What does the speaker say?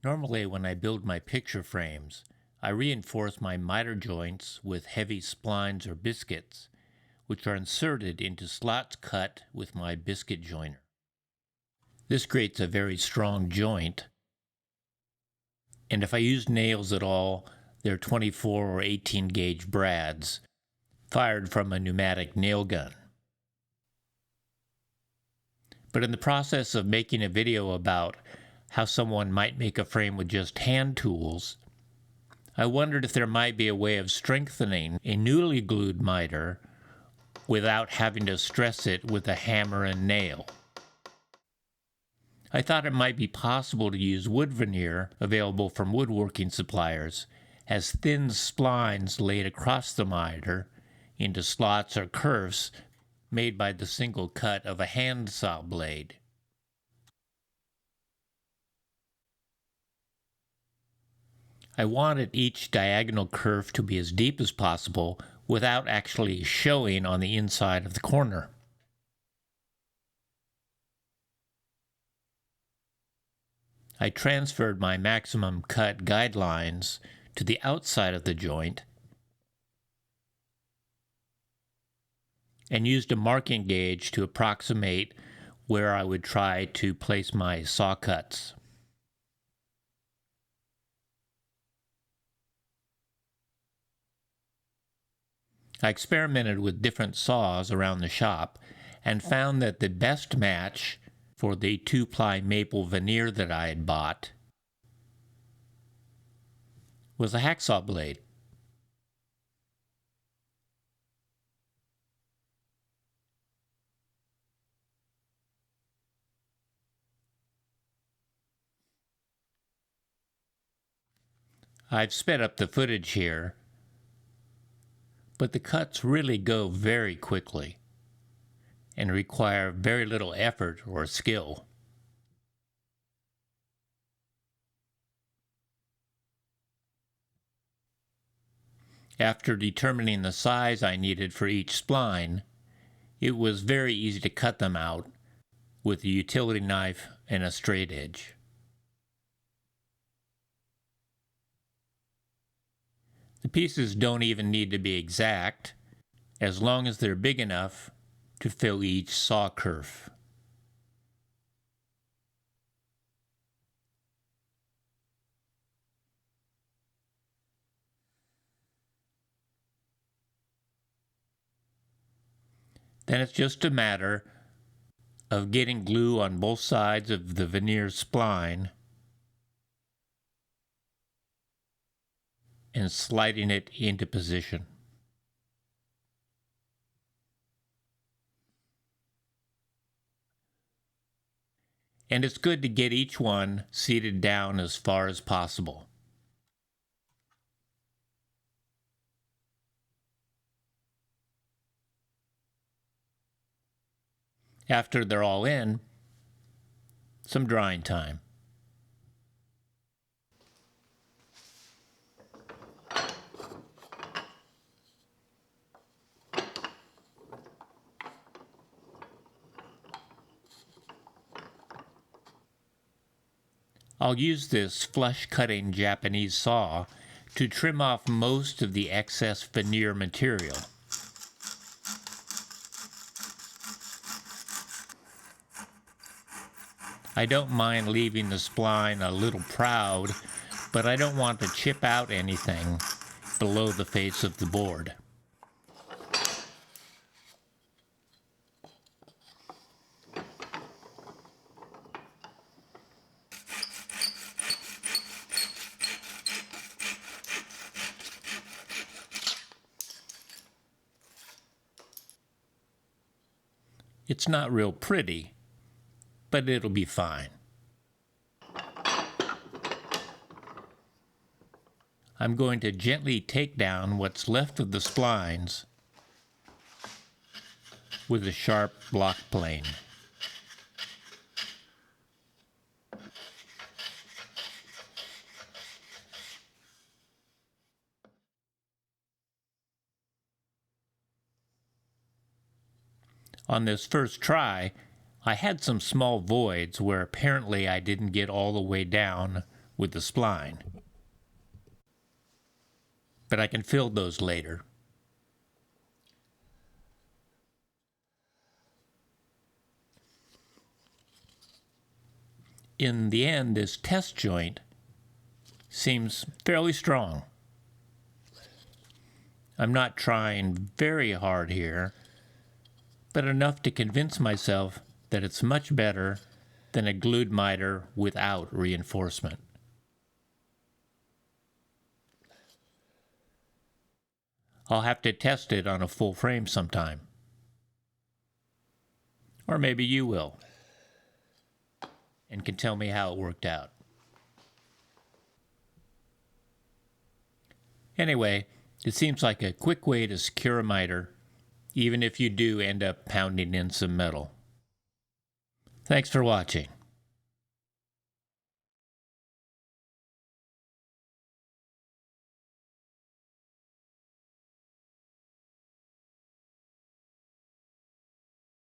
Normally, when I build my picture frames, I reinforce my miter joints with heavy splines or biscuits, which are inserted into slots cut with my biscuit joiner. This creates a very strong joint, and if I use nails at all, they're 24 or 18 gauge brads, fired from a pneumatic nail gun. But in the process of making a video about how someone might make a frame with just hand tools, I wondered if there might be a way of strengthening a newly glued miter without having to stress it with a hammer and nail. I thought it might be possible to use wood veneer available from woodworking suppliers as thin splines laid across the miter into slots or kerfs made by the single cut of a hand saw blade. I wanted each diagonal kerf to be as deep as possible without actually showing on the inside of the corner. I transferred my maximum cut guidelines to the outside of the joint and used a marking gauge to approximate where I would try to place my saw cuts. I experimented with different saws around the shop and found that the best match for the 2-ply maple veneer that I had bought was a hacksaw blade. I've sped up the footage here, but the cuts really go very quickly and require very little effort or skill. After determining the size I needed for each spline, it was very easy to cut them out with a utility knife and a straight edge. The pieces don't even need to be exact, as long as they're big enough to fill each saw kerf. Then it's just a matter of getting glue on both sides of the veneer spline and sliding it into position. And it's good to get each one seated down as far as possible. After they're all in, some drying time. I'll use this flush-cutting Japanese saw to trim off most of the excess veneer material. I don't mind leaving the spline a little proud, but I don't want to chip out anything below the face of the board. It's not real pretty, but it'll be fine. I'm going to gently take down what's left of the splines with a sharp block plane. On this first try, I had some small voids where apparently I didn't get all the way down with the spline. But I can fill those later. In the end, this test joint seems fairly strong. I'm not trying very hard here, but enough to convince myself that it's much better than a glued miter without reinforcement. I'll have to test it on a full frame sometime. Or maybe you will, and can tell me how it worked out. Anyway, it seems like a quick way to secure a miter, even if you do end up pounding in some metal. Thanks for watching.